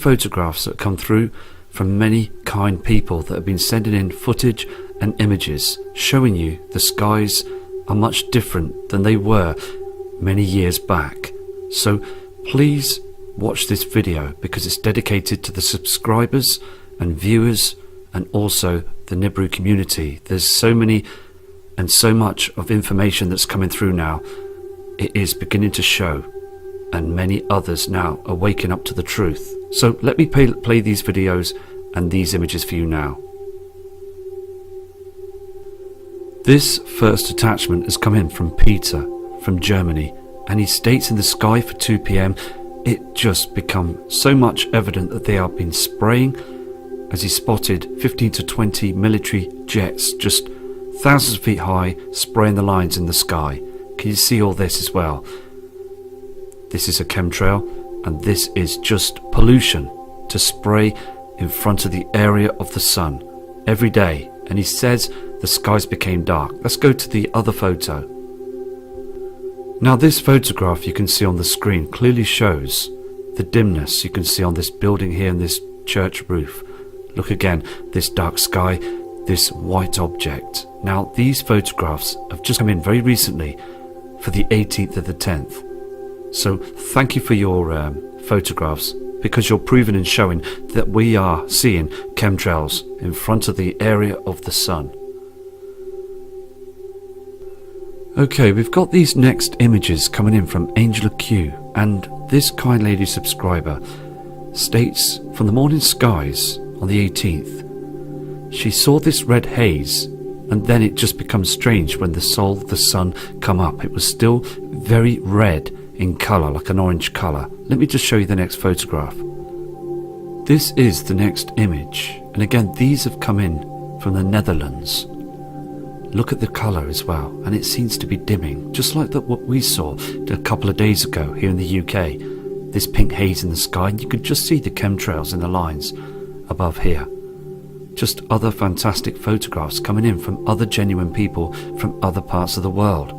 Photographs that come through from many kind people that have been sending in footage and images showing you the skies are much different than they were many years back. So please watch this video because it's dedicated to the subscribers and viewers and also the Nibiru community. There's so many and so much of information that's coming through now. It is beginning to show, and many others now are waking up to the truth. So let me play these videos and these images for you now. This first attachment has come in from Peter from Germany, and he states in the sky for 2 p.m. it just become so much evident that they have been spraying, as he spotted 15 to 20 military jets just thousands of feet high spraying the lines in the sky. Can you see all this as well? This is a chemtrail, and this is just pollution to spray in front of the area of the sun every day. And he says the skies became dark. Let's go to the other photo. Now this photograph you can see on the screen clearly shows the dimness you can see on this building here and this church roof. Look again, this dark sky, this white object. Now these photographs have just come in very recently for the 18th of the 10th. So thank you for your photographs, because you're proving and showing that we are seeing chemtrails in front of the area of the sun. Okay, we've got these next images coming in from Angela Q, and this kind lady subscriber states from the morning skies on the 18th she saw this red haze, and then it just becomes strange when the sun come up. It was still very red in colour, like an orange colour. Let me just show you the next photograph. This is the next image, and again these have come in from the Netherlands. Look at the colour as well, and it seems to be dimming, just like what we saw a couple of days ago here in the UK. This pink haze in the sky, and you could just see the chemtrails in the lines above here. Just other fantastic photographs coming in from other genuine people from other parts of the world.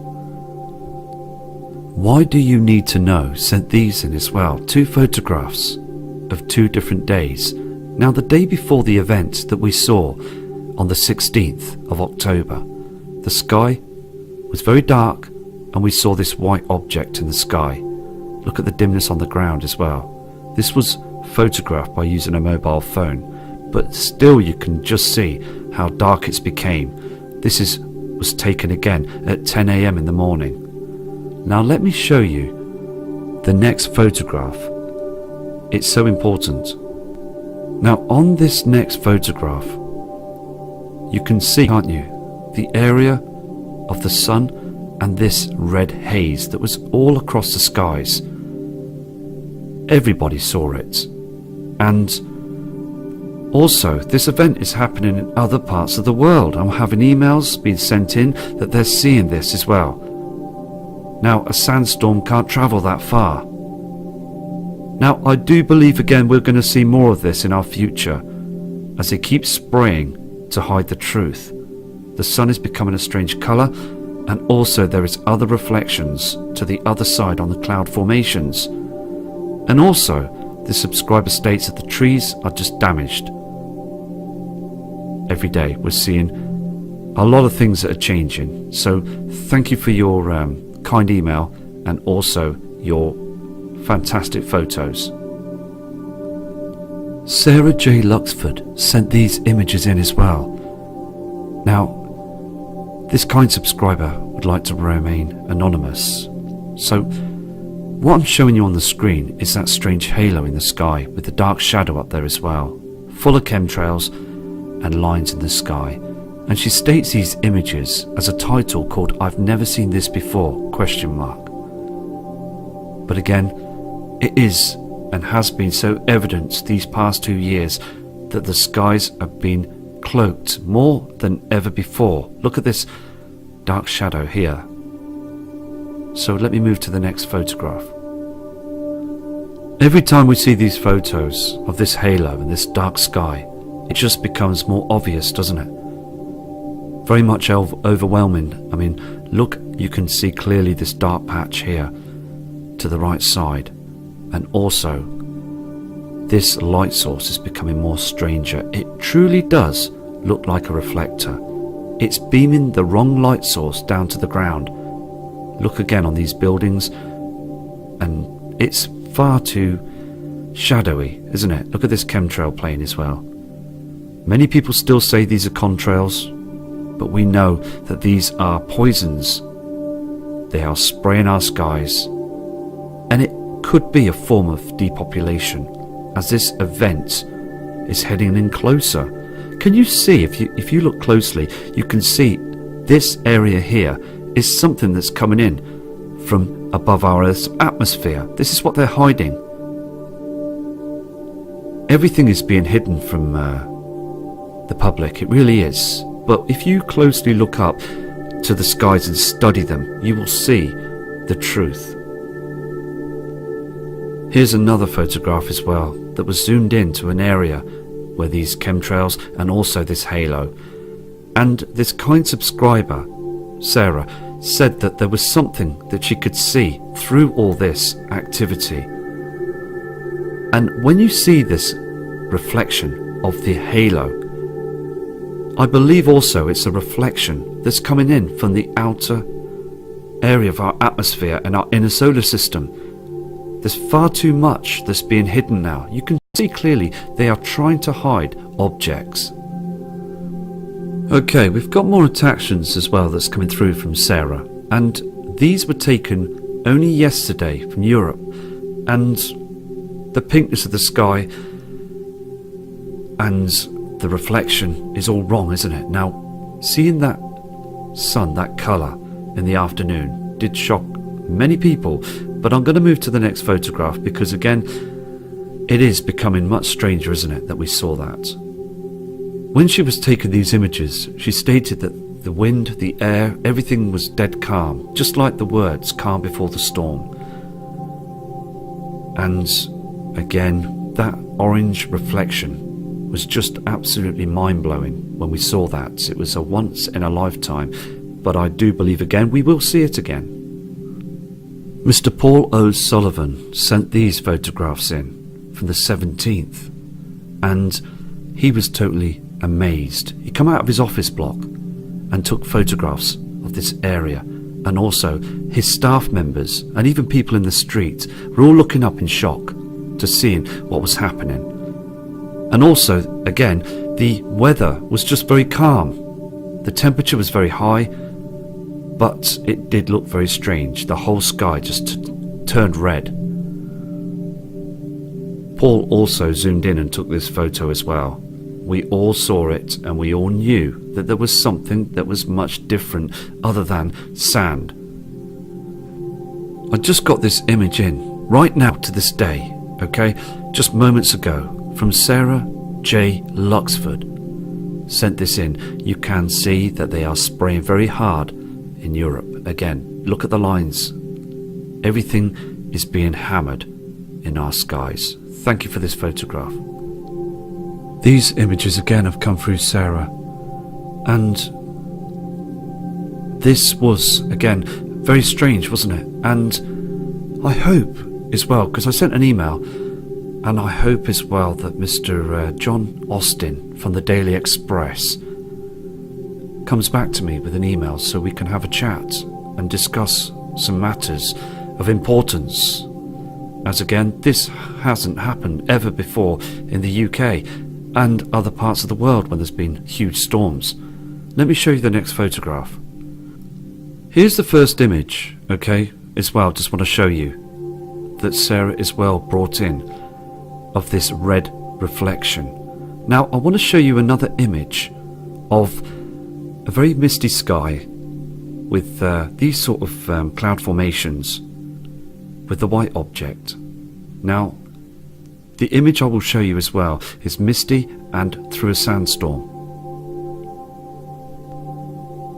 Why Do You Need to Know sent these in as well. 2 photographs of 2 different days. Now the day before the event that we saw on the 16th of October, the sky was very dark and we saw this white object in the sky. Look at the dimness on the ground as well. This was photographed by using a mobile phone, but still you can just see how dark it's became. This was taken again at 10 a.m. in the morning. Now let me show you the next photograph. It's so important. Now on this next photograph you can see, can't you, the area of the sun and this red haze that was all across the skies. Everybody saw it. And also this event is happening in other parts of the world. I'm having emails being sent in that they're seeing this as well. Now a sandstorm can't travel that far. Now I do believe again we're going to see more of this in our future as they keep spraying to hide the truth. The sun is becoming a strange colour, and also there is other reflections to the other side on the cloud formations. And also the subscriber states that the trees are just damaged. Every day we're seeing a lot of things that are changing. So thank you for your kind email and also your fantastic photos. Sarah J. Luxford sent these images in as well. Now this kind subscriber would like to remain anonymous, so what I'm showing you on the screen is that strange halo in the sky with the dark shadow up there as well, full of chemtrails and lines in the sky. And she states these images as a title called "I've Never Seen This Before?" ? But again, it is and has been so evident these past 2 years that the skies have been cloaked more than ever before. Look at this dark shadow here. So let me move to the next photograph. Every time we see these photos of this halo and this dark sky, it just becomes more obvious, doesn't it? Very much overwhelming. I mean, look, you can see clearly this dark patch here to the right side, and also this light source is becoming more stranger. It truly does look like a reflector. It's beaming the wrong light source down to the ground. Look again on these buildings, and it's far too shadowy, isn't it? Look at this chemtrail plane as well. Many people still say these are contrails, but we know that these are poisons. They are spraying our skies, and it could be a form of depopulation as this event is heading in closer. Can you see, if you look closely, you can see this area here is something that's coming in from above our Earth's atmosphere. This is what they're hiding. Everything is being hidden from the public, it really is. But if you closely look up to the skies and study them, you will see the truth. Here's another photograph as well that was zoomed into an area where these chemtrails and also this halo. And this kind subscriber, Sarah, said that there was something that she could see through all this activity. And when you see this reflection of the halo, I believe also it's a reflection that's coming in from the outer area of our atmosphere and our inner solar system. There's far too much that's being hidden now. You can see clearly they are trying to hide objects. Okay, we've got more attachments as well that's coming through from Sarah, and these were taken only yesterday from Europe, and the pinkness of the sky and the reflection is all wrong, isn't it? Now, seeing that sun, that colour in the afternoon did shock many people, but I'm going to move to the next photograph because again it is becoming much stranger, isn't it, that we saw that. When she was taking these images, she stated that the wind, the air, everything was dead calm, just like the words calm before the storm. And again, that orange reflection was just absolutely mind-blowing when we saw that. It was a once in a lifetime, but I do believe again we will see it again. Mr. Paul O'Sullivan sent these photographs in from the 17th, and he was totally amazed. He came out of his office block and took photographs of this area, and also his staff members and even people in the street were all looking up in shock to seeing what was happening. And also, again, the weather was just very calm. The temperature was very high, but it did look very strange. The whole sky just turned red. Paul also zoomed in and took this photo as well. We all saw it and we all knew that there was something that was much different other than sand. I just got this image in right now to this day, okay, just moments ago, from Sarah J. Luxford. Sent this in. You can see that they are spraying very hard in Europe. Again, look at the lines. Everything is being hammered in our skies. Thank you for this photograph. These images again have come through Sarah, and this was again very strange, wasn't it? And I hope as well, because I sent an email, and I hope as well that Mr. John Austin from the Daily Express comes back to me with an email so we can have a chat and discuss some matters of importance, as again this hasn't happened ever before in the UK and other parts of the world when there's been huge storms. Let me show you the next photograph. Here's the first image, okay, as well. Just want to show you that Sarah is well brought in of this red reflection. Now I want to show you another image of a very misty sky with these sort of cloud formations with the white object. Now the image I will show you as well is misty and through a sandstorm.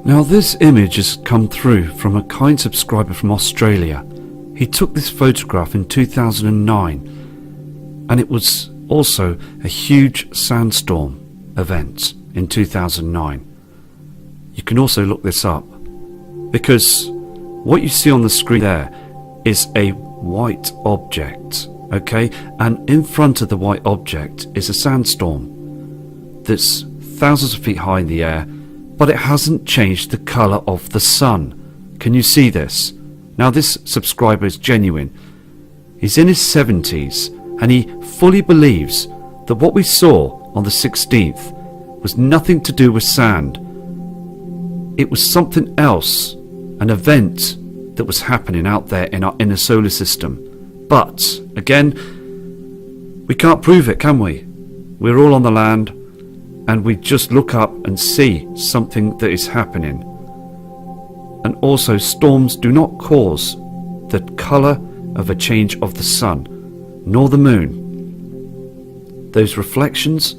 Now this image has come through from a kind subscriber from Australia. He took this photograph in 2009, and it was also a huge sandstorm event in 2009. You can also look this up, because what you see on the screen there is a white object. okay, and in front of the white object is a sandstorm that's thousands of feet high in the air, but it hasn't changed the colour of the sun. Can you see this? Now this subscriber is genuine. He's in his 70s and he fully believes that what we saw on the 16th was nothing to do with sand. It was something else, an event that was happening out there in our inner solar system. But, again, we can't prove it, can we? We're all on the land and we just look up and see something that is happening. And also, storms do not cause the colour of a change of the sun, nor the moon. Those reflections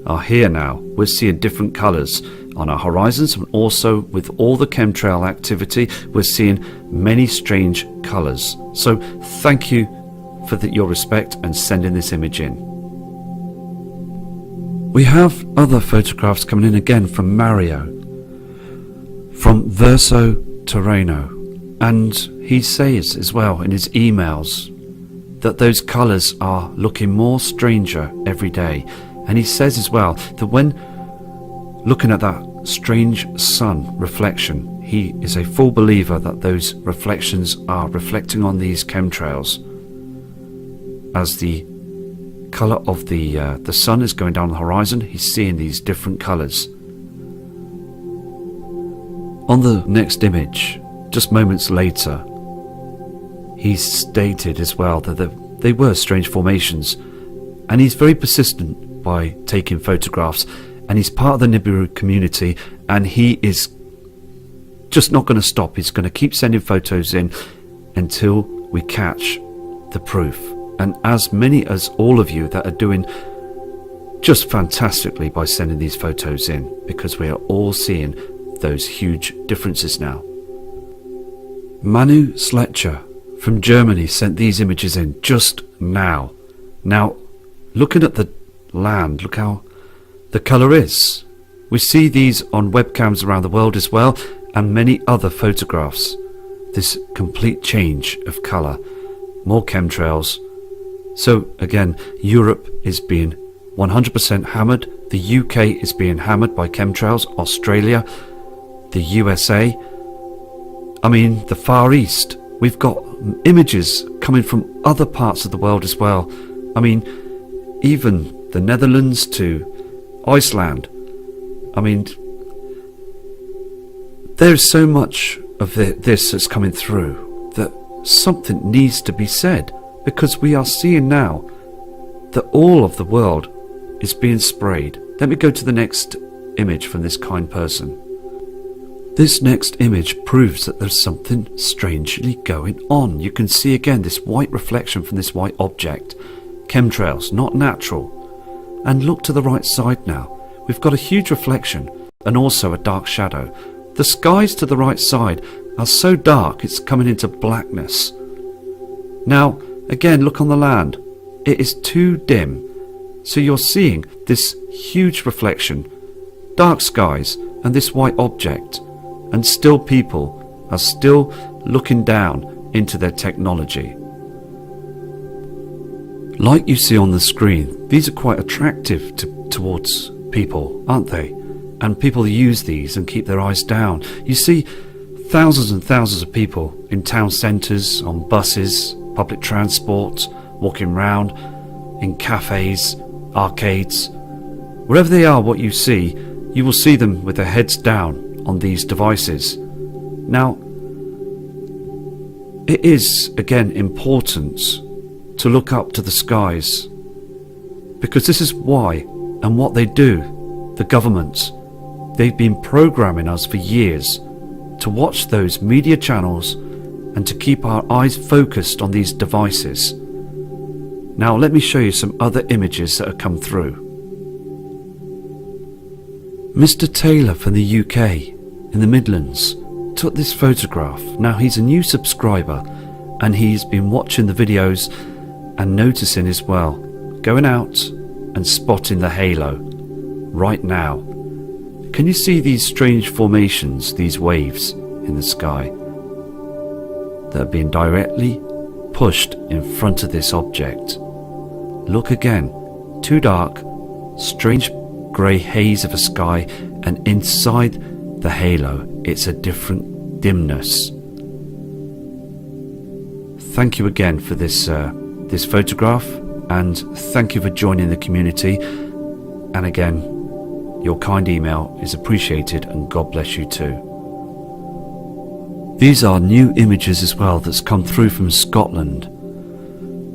are here now. We're seeing different colours on our horizons, and also with all the chemtrail activity, we're seeing many strange colours. So thank you for your respect and sending this image in. We have other photographs coming in again from Mario, from Verso Terreno, and he says as well in his emails that those colours are looking more stranger every day. And he says as well that when looking at that strange sun reflection, he is a full believer that those reflections are reflecting on these chemtrails. As the colour of the sun is going down the horizon, he's seeing these different colours. On the next image, just moments later, he stated as well that they were strange formations, and he's very persistent by taking photographs, and he's part of the Nibiru community, and he is just not going to stop. He's going to keep sending photos in until we catch the proof. And as many as all of you that are doing just fantastically by sending these photos in, because we are all seeing those huge differences now. Manu Sletcher from Germany sent these images in just now. Now, looking at the land, look how the colour is. We see these on webcams around the world as well, and many other photographs. This complete change of colour, more chemtrails. So again, Europe is being 100% hammered. The UK is being hammered by chemtrails. Australia, the USA, I mean the Far East. We've got images coming from other parts of the world as well. I mean, even the Netherlands to Iceland. I mean, there's so much of this that's coming through that something needs to be said, because we are seeing now that all of the world is being sprayed. Let me go to the next image from this kind person. This next image proves that there's something strangely going on. You can see again this white reflection from this white object. Chemtrails, not natural. And look to the right side now. We've got a huge reflection and also a dark shadow. The skies to the right side are so dark it's coming into blackness. Now, again, look on the land. It is too dim. So you're seeing this huge reflection, dark skies, and this white object. And still people are still looking down into their technology. Like you see on the screen, these are quite attractive towards people, aren't they? And people use these and keep their eyes down. You see thousands and thousands of people in town centres, on buses, public transport, walking round, in cafes, arcades. Wherever they are, what you see, you will see them with their heads down on these devices. Now, it is again important to look up to the skies, because this is why and what they do. The government, they've been programming us for years to watch those media channels and to keep our eyes focused on these devices. Now let me show you some other images that have come through. Mr. Taylor from the UK in the Midlands took this photograph. Now he's a new subscriber and he's been watching the videos and noticing as well, going out and spotting the halo right now. Can you see these strange formations, these waves in the sky that are being directly pushed in front of this object. Look again, too dark, strange grey haze of a sky, and inside the halo it's a different dimness. Thank you again for this photograph, and thank you for joining the community. And again, your kind email is appreciated, and God bless you too. These are new images as well that's come through from Scotland,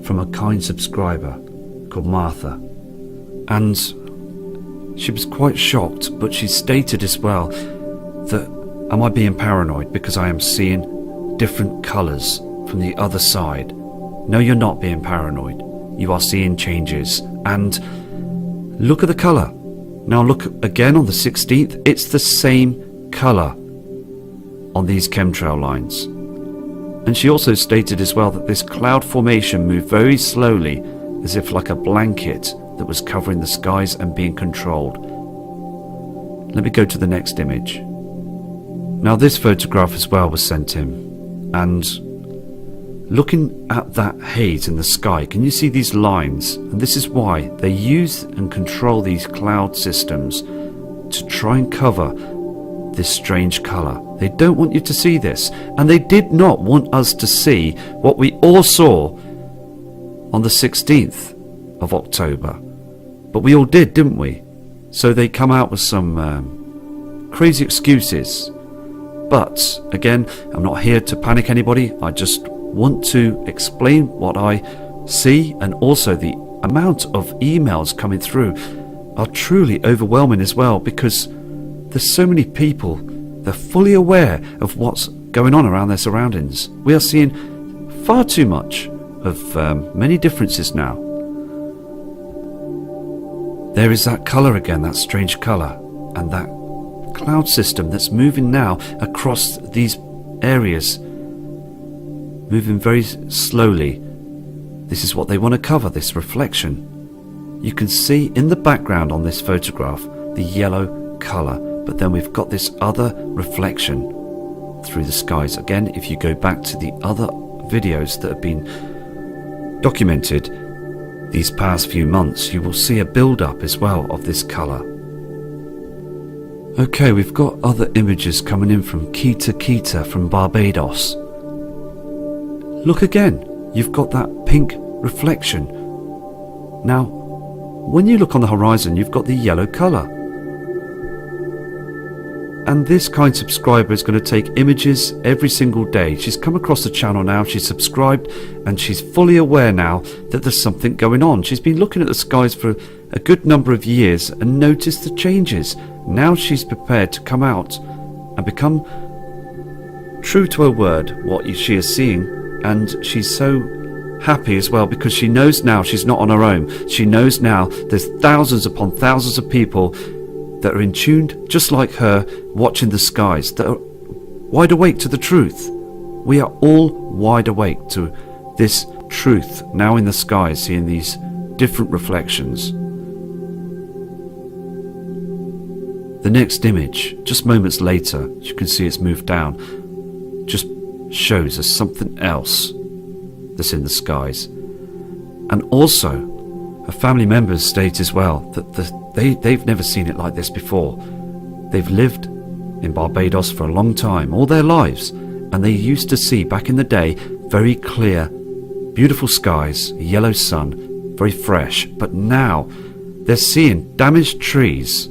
from a kind subscriber called Martha, and she was quite shocked, but she stated as well that, am I being paranoid because I am seeing different colours from the other side? No, you're not being paranoid. You are seeing changes, and look at the colour. Now look again on the 16th, it's the same colour on these chemtrail lines. And she also stated as well that this cloud formation moved very slowly, as if like a blanket that was covering the skies and being controlled. Let me go to the next image. Now this photograph as well was sent in, and looking at that haze in the sky, can you see these lines? And this is why they use and control these cloud systems to try and cover this strange colour. They don't want you to see this, and they did not want us to see what we all saw on the 16th of October. But we all did, didn't we? So they come out with some crazy excuses. But again, I'm not here to panic anybody. I just want to explain what I see, and also the amount of emails coming through are truly overwhelming as well, because there's so many people, they're fully aware of what's going on around their surroundings. We are seeing far too much of many differences now. There is that colour again, that strange colour, and that cloud system that's moving now across these areas, moving very slowly. This is what they want to cover, this reflection. You can see in the background on this photograph the yellow colour, but then we've got this other reflection through the skies. Again, if you go back to the other videos that have been documented these past few months, you will see a build-up as well of this colour. Okay, we've got other images coming in from Kita from Barbados. Look again, you've got that pink reflection. Now, when you look on the horizon, you've got the yellow colour. And this kind subscriber is going to take images every single day. She's come across the channel now, she's subscribed, and she's fully aware now that there's something going on. She's been looking at the skies for a good number of years and noticed the changes. Now she's prepared to come out and become true to her word, what she is seeing, and she's so happy as well because she knows now she's not on her own. She knows now there's thousands upon thousands of people that are in tune just like her, watching the skies, that are wide awake to the truth. We are all wide awake to this truth now in the skies, seeing these different reflections. The next image, just moments later, as you can see it's moved down, just shows us something else that's in the skies. And also her family members state as well that they've never seen it like this before. They've lived in Barbados for a long time, all their lives, and they used to see back in the day very clear, beautiful skies, a yellow sun, very fresh, but now they're seeing damaged trees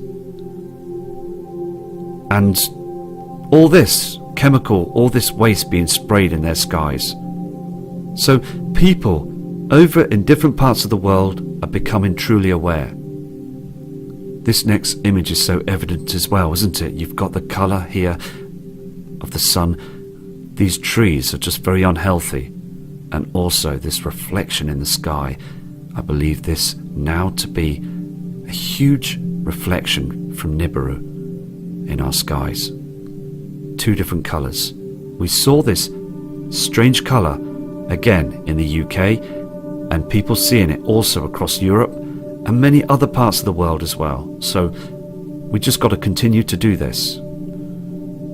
and all this chemical, all this waste being sprayed in their skies. So people over in different parts of the world are becoming truly aware. This next image is so evident as well, isn't it? You've got the colour here of the sun. These trees are just very unhealthy, and also this reflection in the sky. I believe this now to be a huge reflection from Nibiru in our skies. Two different colours. We saw this strange colour again in the UK, and people seeing it also across Europe and many other parts of the world as well. So we just got to continue to do this.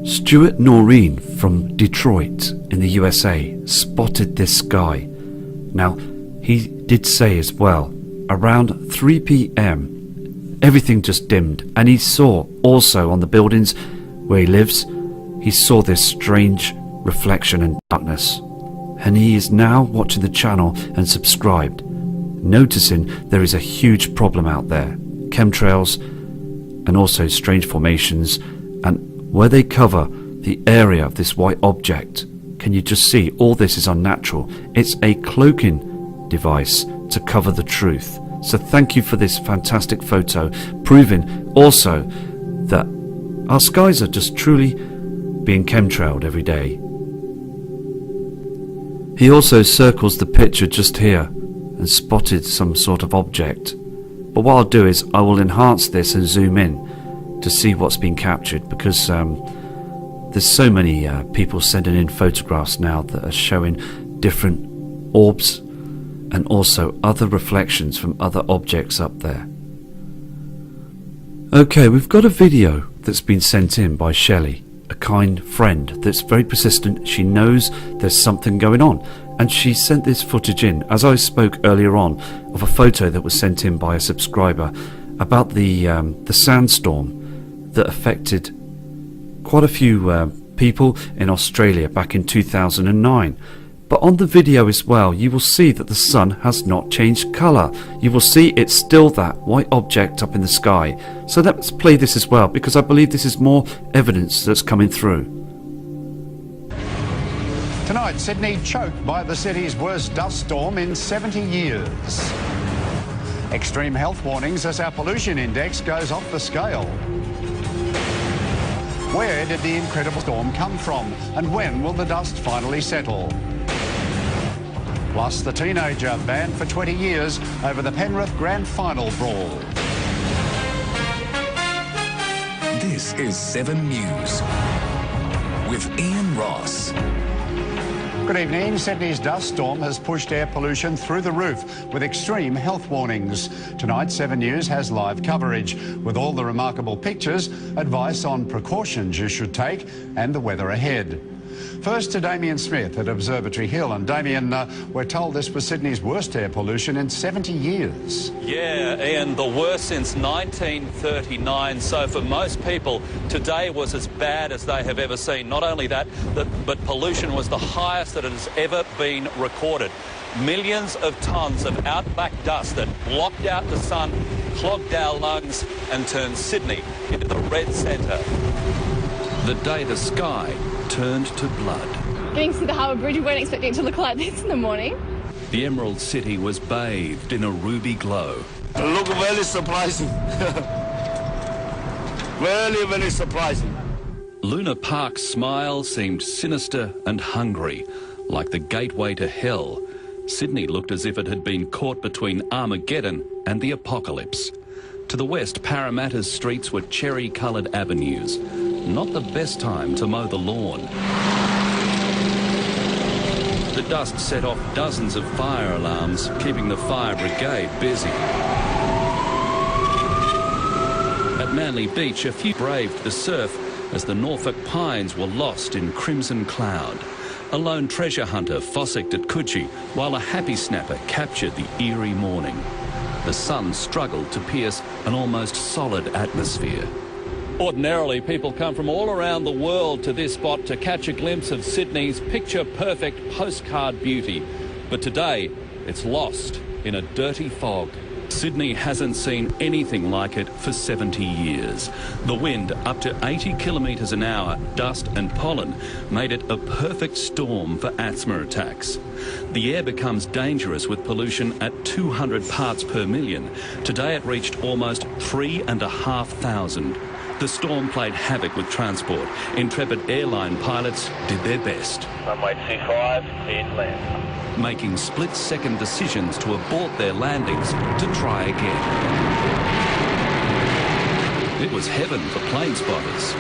Stuart Noreen from Detroit in the USA spotted this sky Now, he did say as well, around 3 p.m, everything just dimmed, and he saw also on the buildings where he lives, he saw this strange reflection and darkness. And he is now watching the channel and subscribed, noticing there is a huge problem out there. Chemtrails and also strange formations, and where they cover the area of this white object, can you just see all this is unnatural? It's a cloaking device to cover the truth. So thank you for this fantastic photo, proving also that our skies are just truly being chemtrailed every day. He also circles the picture just here and spotted some sort of object. But what I'll do is I will enhance this and zoom in to see what's been captured, because there's so many people sending in photographs now that are showing different orbs and also other reflections from other objects up there. Okay, we've got a video that's been sent in by Shelley, a kind friend that's very persistent. She knows there's something going on, and she sent this footage in, as I spoke earlier on, of a photo that was sent in by a subscriber about the sandstorm that affected quite a few people in Australia back in 2009. But on the video as well, you will see that the sun has not changed colour. You will see it's still that white object up in the sky. So let's play this as well, because I believe this is more evidence that's coming through. Tonight, Sydney choked by the city's worst dust storm in 70 years. Extreme health warnings as our pollution index goes off the scale. Where did the incredible storm come from, and when will the dust finally settle? Plus, the teenager banned for 20 years over the Penrith Grand Final brawl. This is 7 News with Ian Ross. Good evening. Sydney's dust storm has pushed air pollution through the roof with extreme health warnings. Tonight, 7 News has live coverage with all the remarkable pictures, advice on precautions you should take, and the weather ahead. First to Damien Smith at Observatory Hill. And Damien, we're told this was Sydney's worst air pollution in 70 years. Yeah, Ian, the worst since 1939. So for most people, today was as bad as they have ever seen. Not only that, but pollution was the highest that it has ever been recorded. Millions of tonnes of outback dust that blocked out the sun, clogged our lungs and turned Sydney into the red centre. The day the sky turned to blood. Getting to the Harbour Bridge, we weren't expecting it to look like this in the morning. The Emerald City was bathed in a ruby glow. Look, very surprising. Very, very surprising. Luna Park's smile seemed sinister and hungry, like the gateway to hell. Sydney looked as if it had been caught between Armageddon and the apocalypse. To the west, Parramatta's streets were cherry-coloured avenues. Not the best time to mow the lawn. The dust set off dozens of fire alarms, keeping the fire brigade busy. At Manly Beach, a few braved the surf as the Norfolk pines were lost in crimson cloud. A lone treasure hunter fossicked at Coogee, while a happy snapper captured the eerie morning. The sun struggled to pierce an almost solid atmosphere. Ordinarily, people come from all around the world to this spot to catch a glimpse of Sydney's picture-perfect postcard beauty. But today, it's lost in a dirty fog. Sydney hasn't seen anything like it for 70 years. The wind, up to 80 kilometres an hour, dust and pollen, made it a perfect storm for asthma attacks. The air becomes dangerous with pollution at 200 parts per million. Today it reached almost 3,500. The storm played havoc with transport. Intrepid airline pilots did their best. Runway 25, inland. Making split-second decisions to abort their landings to try again. It was heaven for plane spotters.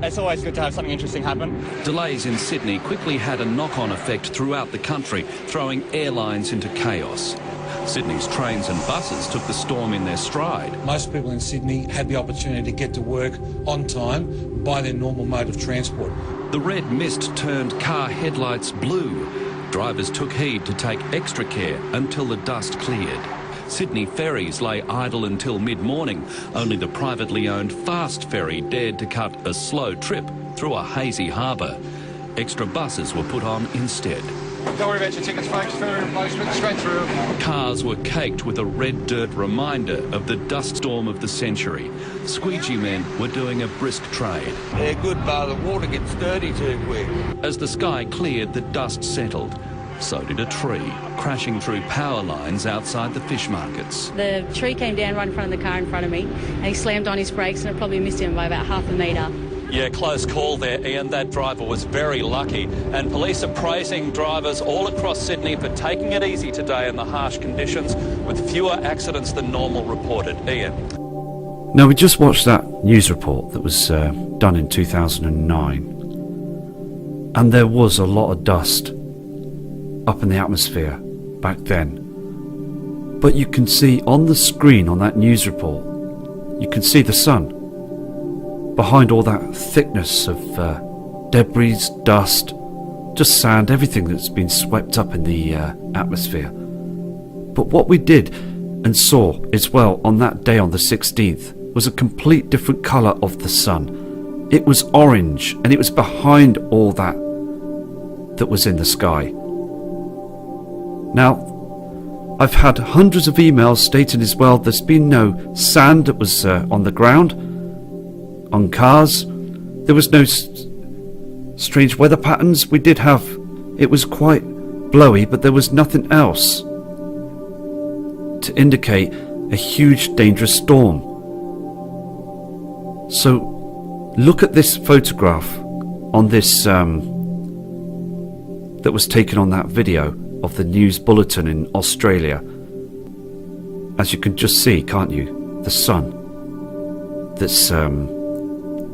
It's always good to have something interesting happen. Delays in Sydney quickly had a knock-on effect throughout the country, throwing airlines into chaos. Sydney's trains and buses took the storm in their stride. Most people in Sydney had the opportunity to get to work on time by their normal mode of transport. The red mist turned car headlights blue. drivers took heed to take extra care until the dust cleared. Sydney ferries lay idle until mid-morning. Only the privately owned fast ferry dared to cut a slow trip through a hazy harbour. Extra buses were put on instead. Don't worry about your tickets, folks. Further replacement, straight through. Cars were caked with a red dirt reminder of the dust storm of the century. Squeegee men were doing a brisk trade. They're good, but the water gets dirty too quick. As the sky cleared, the dust settled. So did a tree, crashing through power lines outside the fish markets. The tree came down right in front of the car in front of me, and he slammed on his brakes, and it probably missed him by about half a metre. Yeah, close call there, Ian. That driver was very lucky. And police are praising drivers all across Sydney for taking it easy today in the harsh conditions, with fewer accidents than normal reported. Ian. Now, we just watched that news report that was done in 2009. And there was a lot of dust up in the atmosphere back then. But you can see on the screen on that news report, you can see the sun. Behind all that thickness of debris, dust, just sand, everything that's been swept up in the atmosphere. But what we did and saw as well on that day, on the 16th, was a complete different colour of the sun. It was orange, and it was behind all that was in the sky. Now, I've had hundreds of emails stating as well there's been no sand that was on the ground, on cars. There was no strange weather patterns. We did have, it was quite blowy, but there was nothing else to indicate a huge dangerous storm. So look at this photograph on this that was taken on that video of the news bulletin in Australia. As you can just see, can't you, the sun that's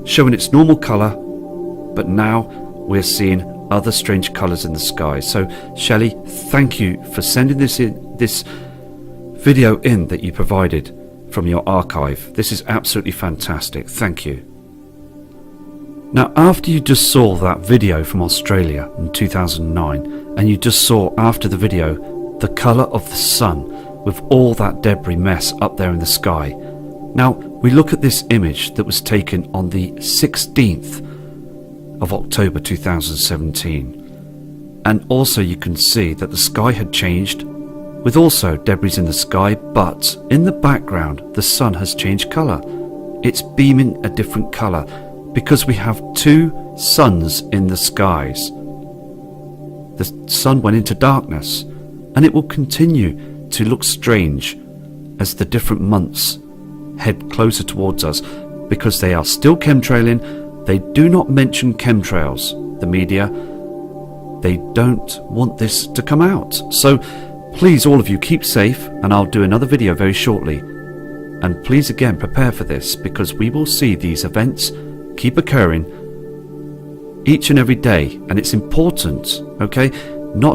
showing its normal colour, but now we're seeing other strange colours in the sky. So Shelley, thank you for sending this video in that you provided from your archive. This is absolutely fantastic. Thank you. Now, after you just saw that video from Australia in 2009, and you just saw after the video the colour of the sun with all that debris mess up there in the sky. Now, we look at this image that was taken on the 16th of October 2017. And also you can see that the sky had changed, with also debris in the sky, but in the background the sun has changed colour. It's beaming a different colour because we have two suns in the skies. The sun went into darkness, and it will continue to look strange as the different months head closer towards us, because they are still chemtrailing. They do not mention chemtrails, the media. They don't want this to come out. So please, all of you, keep safe, and I'll do another video very shortly. And please again prepare for this, because we will see these events keep occurring each and every day, and it's important, okay?